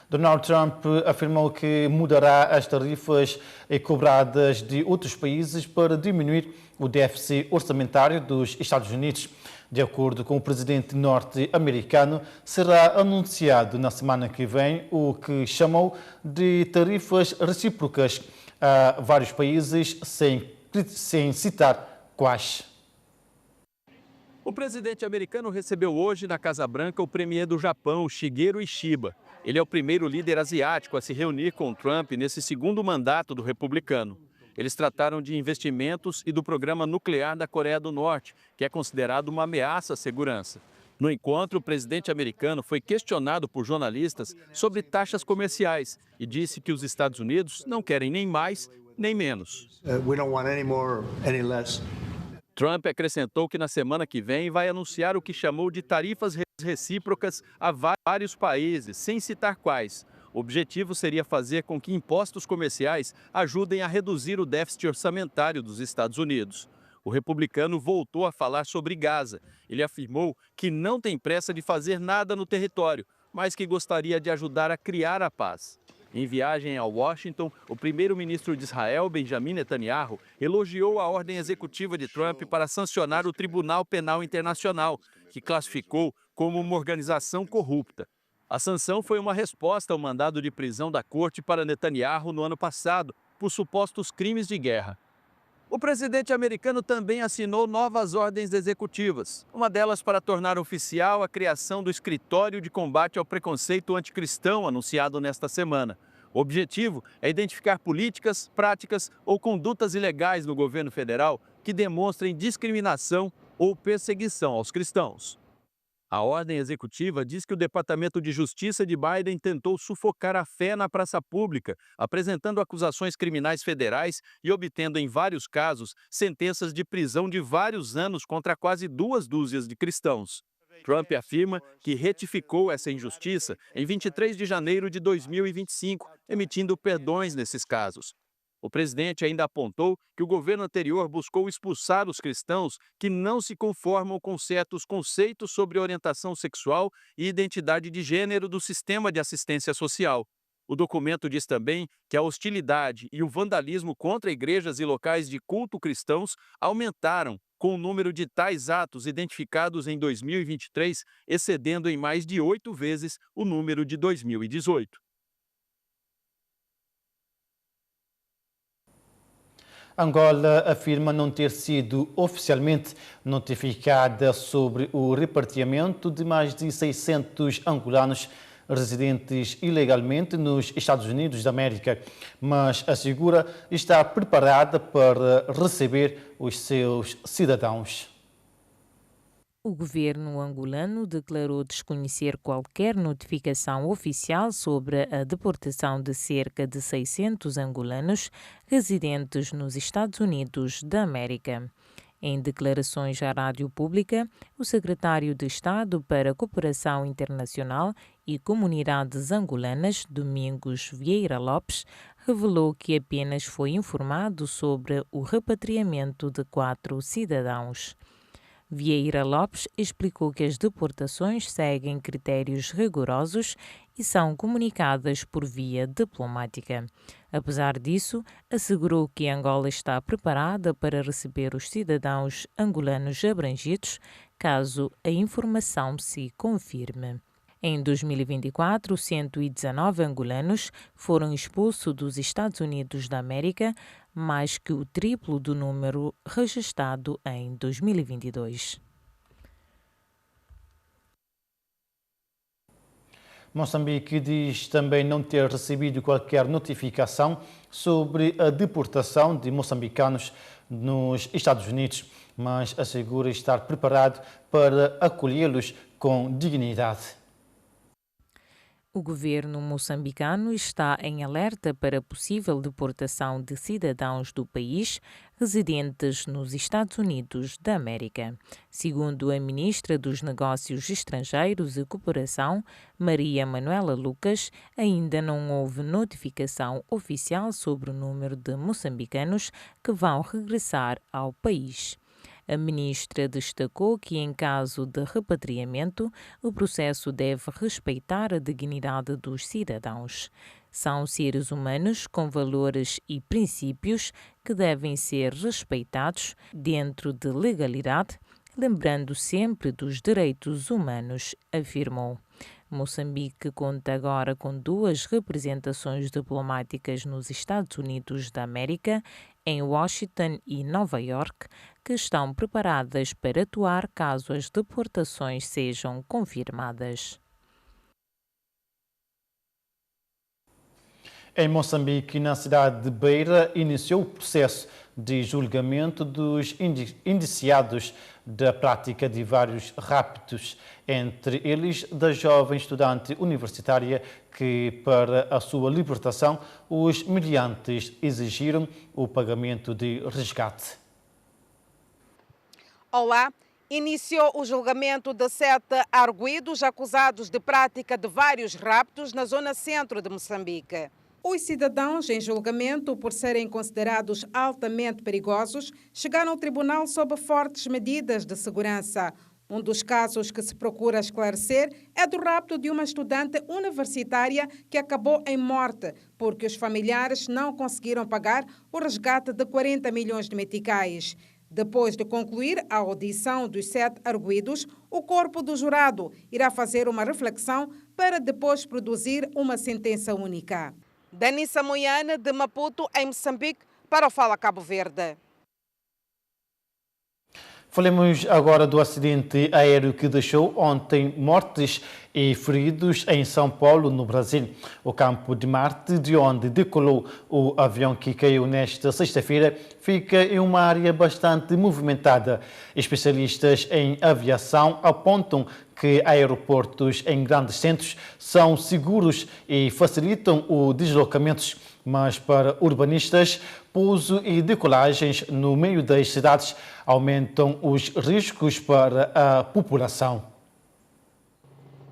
Donald Trump afirmou que mudará as tarifas cobradas de outros países para diminuir o déficit orçamentário dos Estados Unidos. De acordo com o presidente norte-americano, será anunciado na semana que vem o que chamou de tarifas recíprocas a vários países, sem citar quais. O presidente americano recebeu hoje na Casa Branca o premier do Japão, Shigeru Ishiba. Ele é o primeiro líder asiático a se reunir com Trump nesse segundo mandato do republicano. Eles trataram de investimentos e do programa nuclear da Coreia do Norte, que é considerado uma ameaça à segurança. No encontro, o presidente americano foi questionado por jornalistas sobre taxas comerciais e disse que os Estados Unidos não querem nem mais nem menos. Trump acrescentou que na semana que vem vai anunciar o que chamou de tarifas recíprocas a vários países, sem citar quais. O objetivo seria fazer com que impostos comerciais ajudem a reduzir o déficit orçamentário dos Estados Unidos. O republicano voltou a falar sobre Gaza. Ele afirmou que não tem pressa de fazer nada no território, mas que gostaria de ajudar a criar a paz. Em viagem a Washington, o primeiro-ministro de Israel, Benjamin Netanyahu, elogiou a ordem executiva de Trump para sancionar o Tribunal Penal Internacional, que classificou como uma organização corrupta. A sanção foi uma resposta ao mandado de prisão da corte para Netanyahu no ano passado, por supostos crimes de guerra. O presidente americano também assinou novas ordens executivas, uma delas para tornar oficial a criação do Escritório de Combate ao Preconceito Anticristão, anunciado nesta semana. O objetivo é identificar políticas, práticas ou condutas ilegais no governo federal que demonstrem discriminação ou perseguição aos cristãos. A ordem executiva diz que o Departamento de Justiça de Biden tentou sufocar a fé na praça pública, apresentando acusações criminais federais e obtendo, em vários casos, sentenças de prisão de vários anos contra quase 2 dúzias de cristãos. Trump afirma que retificou essa injustiça em 23 de janeiro de 2025, emitindo perdões nesses casos. O presidente ainda apontou que o governo anterior buscou expulsar os cristãos que não se conformam com certos conceitos sobre orientação sexual e identidade de gênero do sistema de assistência social. O documento diz também que a hostilidade e o vandalismo contra igrejas e locais de culto cristãos aumentaram, com o número de tais atos identificados em 2023 excedendo em mais de 8 vezes o número de 2018. Angola afirma não ter sido oficialmente notificada sobre o repatriamento de mais de 600 angolanos residentes ilegalmente nos Estados Unidos da América, mas assegura estar preparada para receber os seus cidadãos. O governo angolano declarou desconhecer qualquer notificação oficial sobre a deportação de cerca de 600 angolanos residentes nos Estados Unidos da América. Em declarações à rádio pública, o secretário de Estado para a Cooperação Internacional e Comunidades Angolanas, Domingos Vieira Lopes, revelou que apenas foi informado sobre o repatriamento de 4 cidadãos. Vieira Lopes explicou que as deportações seguem critérios rigorosos e são comunicadas por via diplomática. Apesar disso, assegurou que Angola está preparada para receber os cidadãos angolanos abrangidos, caso a informação se confirme. Em 2024, 119 angolanos foram expulsos dos Estados Unidos da América, mais que o triplo do número registrado em 2022. Moçambique diz também não ter recebido qualquer notificação sobre a deportação de moçambicanos nos Estados Unidos, mas assegura estar preparado para acolhê-los com dignidade. O governo moçambicano está em alerta para a possível deportação de cidadãos do país residentes nos Estados Unidos da América. Segundo a ministra dos Negócios Estrangeiros e Cooperação, Maria Manuela Lucas, ainda não houve notificação oficial sobre o número de moçambicanos que vão regressar ao país. A ministra destacou que, em caso de repatriamento, o processo deve respeitar a dignidade dos cidadãos. São seres humanos com valores e princípios que devem ser respeitados dentro de legalidade, lembrando sempre dos direitos humanos, afirmou. Moçambique conta agora com 2 representações diplomáticas nos Estados Unidos da América, em Washington e Nova York, que estão preparadas para atuar caso as deportações sejam confirmadas. Em Moçambique, na cidade de Beira, iniciou o processo de julgamento dos indiciados da prática de vários raptos, entre eles da jovem estudante universitária que, para a sua libertação, os meliantes exigiram o pagamento de resgate. Olá. Iniciou o julgamento de 7 arguidos acusados de prática de vários raptos na zona centro de Moçambique. Os cidadãos em julgamento, por serem considerados altamente perigosos, chegaram ao tribunal sob fortes medidas de segurança. Um dos casos que se procura esclarecer é do rapto de uma estudante universitária que acabou em morte, porque os familiares não conseguiram pagar o resgate de 40 milhões de meticais. Depois de concluir a audição dos 7 arguidos, o corpo do jurado irá fazer uma reflexão para depois produzir uma sentença única. Danissa Moiane, de Maputo, em Moçambique, para o Fala Cabo Verde. Falemos agora do acidente aéreo que deixou ontem mortes e feridos em São Paulo, no Brasil. O campo de Marte, de onde decolou o avião que caiu nesta sexta-feira, fica em uma área bastante movimentada. Especialistas em aviação apontam que aeroportos em grandes centros são seguros e facilitam o deslocamento, mas para urbanistas, pouso e decolagens no meio das cidades aumentam os riscos para a população.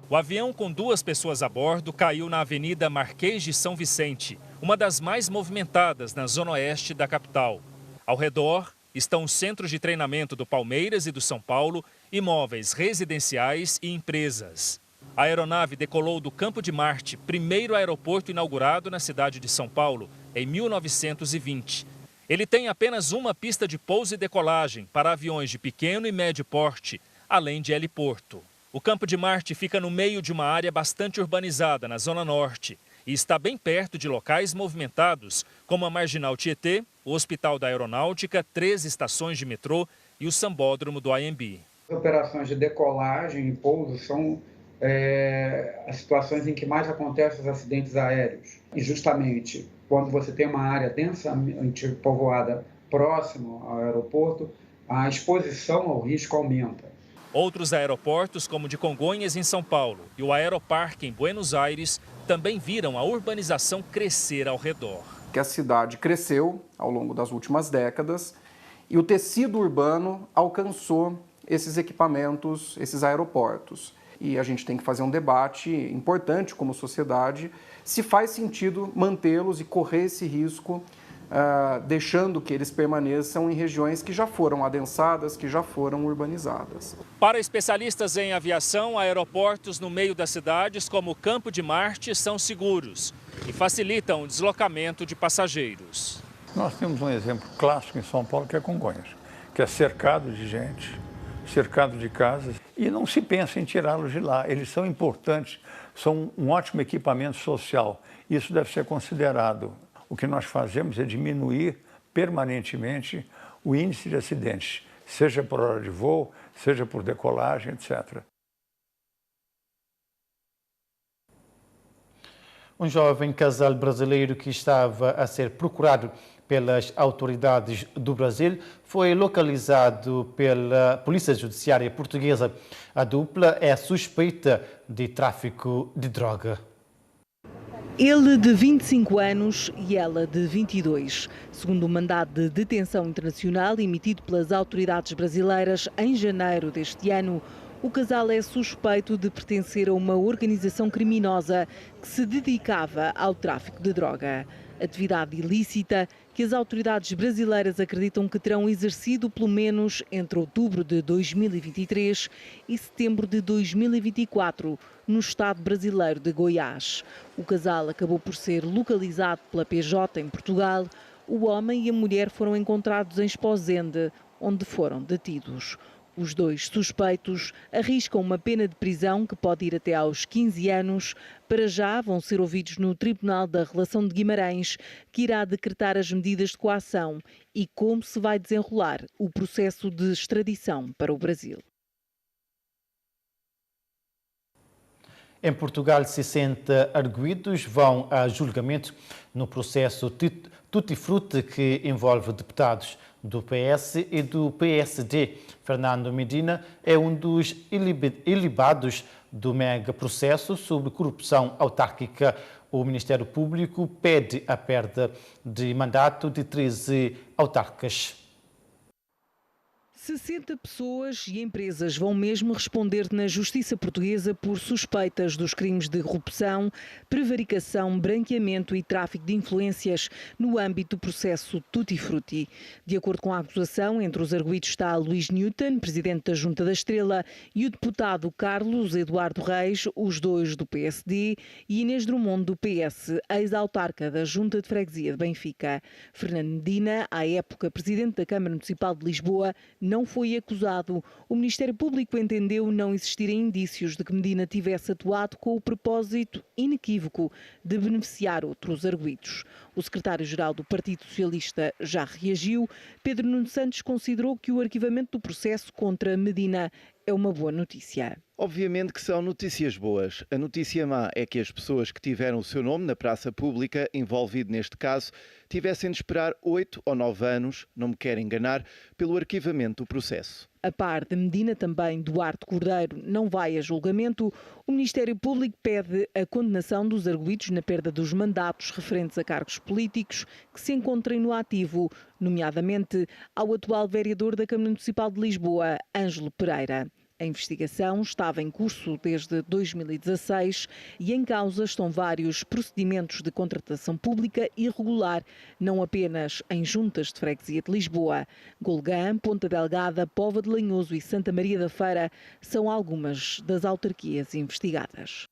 O avião com 2 pessoas a bordo caiu na Avenida Marquês de São Vicente, uma das mais movimentadas na zona oeste da capital. Ao redor estão os centros de treinamento do Palmeiras e do São Paulo, imóveis residenciais e empresas. A aeronave decolou do Campo de Marte, primeiro aeroporto inaugurado na cidade de São Paulo, em 1920. Ele tem apenas uma pista de pouso e decolagem para aviões de pequeno e médio porte, além de heliporto. O Campo de Marte fica no meio de uma área bastante urbanizada, na Zona Norte, e está bem perto de locais movimentados, como a Marginal Tietê, o Hospital da Aeronáutica, 3 estações de metrô e o Sambódromo do AMB. As operações de decolagem e pouso são as situações em que mais acontecem os acidentes aéreos. E justamente quando você tem uma área densamente povoada próximo ao aeroporto, a exposição ao risco aumenta. Outros aeroportos, como o de Congonhas, em São Paulo, e o Aeroparque, em Buenos Aires, também viram a urbanização crescer ao redor. Que a cidade cresceu ao longo das últimas décadas e o tecido urbano alcançou esses equipamentos, esses aeroportos. E a gente tem que fazer um debate importante como sociedade, se faz sentido mantê-los e correr esse risco, deixando que eles permaneçam em regiões que já foram adensadas, que já foram urbanizadas. Para especialistas em aviação, aeroportos no meio das cidades, como o Campo de Marte, são seguros e facilitam o deslocamento de passageiros. Nós temos um exemplo clássico em São Paulo, que é Congonhas, que é cercado de gente, cercado de casas, e não se pensa em tirá-los de lá. Eles são importantes, são um ótimo equipamento social. Isso deve ser considerado. O que nós fazemos é diminuir permanentemente o índice de acidentes, seja por hora de voo, seja por decolagem, etc. Um jovem casal brasileiro que estava a ser procurado pelas autoridades do Brasil foi localizado pela Polícia Judiciária Portuguesa. A dupla é suspeita de tráfico de droga. Ele de 25 anos e ela de 22. Segundo o mandado de detenção internacional emitido pelas autoridades brasileiras em janeiro deste ano, o casal é suspeito de pertencer a uma organização criminosa que se dedicava ao tráfico de droga. atividade ilícita que as autoridades brasileiras acreditam que terão exercido pelo menos entre outubro de 2023 e setembro de 2024 no estado brasileiro de Goiás. O casal acabou por ser localizado pela PJ em Portugal. O homem e a mulher foram encontrados em Esposende, onde foram detidos. Os dois suspeitos arriscam uma pena de prisão que pode ir até aos 15 anos. Para já vão ser ouvidos no Tribunal da Relação de Guimarães, que irá decretar as medidas de coação e como se vai desenrolar o processo de extradição para o Brasil. Em Portugal, 60 arguidos vão a julgamento no processo tutti-frutti que envolve deputados do PS e do PSD. Fernando Medina é um dos ilibados do mega processo sobre corrupção autárquica. O Ministério Público pede a perda de mandato de 13 autarcas. 60 pessoas e empresas vão mesmo responder na Justiça Portuguesa por suspeitas dos crimes de corrupção, prevaricação, branqueamento e tráfico de influências no âmbito do processo Tutti-Frutti. De acordo com a acusação, entre os arguidos está Luís Newton, presidente da Junta da Estrela, e o deputado Carlos Eduardo Reis, os dois do PSD, e Inês Drummond do PS, ex-autarca da Junta de Freguesia de Benfica. Fernando Medina, à época presidente da Câmara Municipal de Lisboa, não foi acusado. O Ministério Público entendeu não existirem indícios de que Medina tivesse atuado com o propósito inequívoco de beneficiar outros arguidos. O secretário-geral do Partido Socialista já reagiu. Pedro Nuno Santos considerou que o arquivamento do processo contra Medina é uma boa notícia. Obviamente que são notícias boas. A notícia má é que as pessoas que tiveram o seu nome na praça pública, envolvido neste caso, tivessem de esperar 8 ou 9 anos, não me quero enganar, pelo arquivamento do processo. A par de Medina, também Duarte Cordeiro não vai a julgamento. O Ministério Público pede a condenação dos arguidos na perda dos mandatos referentes a cargos políticos que se encontrem no ativo, nomeadamente ao atual vereador da Câmara Municipal de Lisboa, Ângelo Pereira. A investigação estava em curso desde 2016 e em causa estão vários procedimentos de contratação pública irregular, não apenas em juntas de freguesia de Lisboa. Golgã, Ponta Delgada, Póvoa de Lanhoso e Santa Maria da Feira são algumas das autarquias investigadas.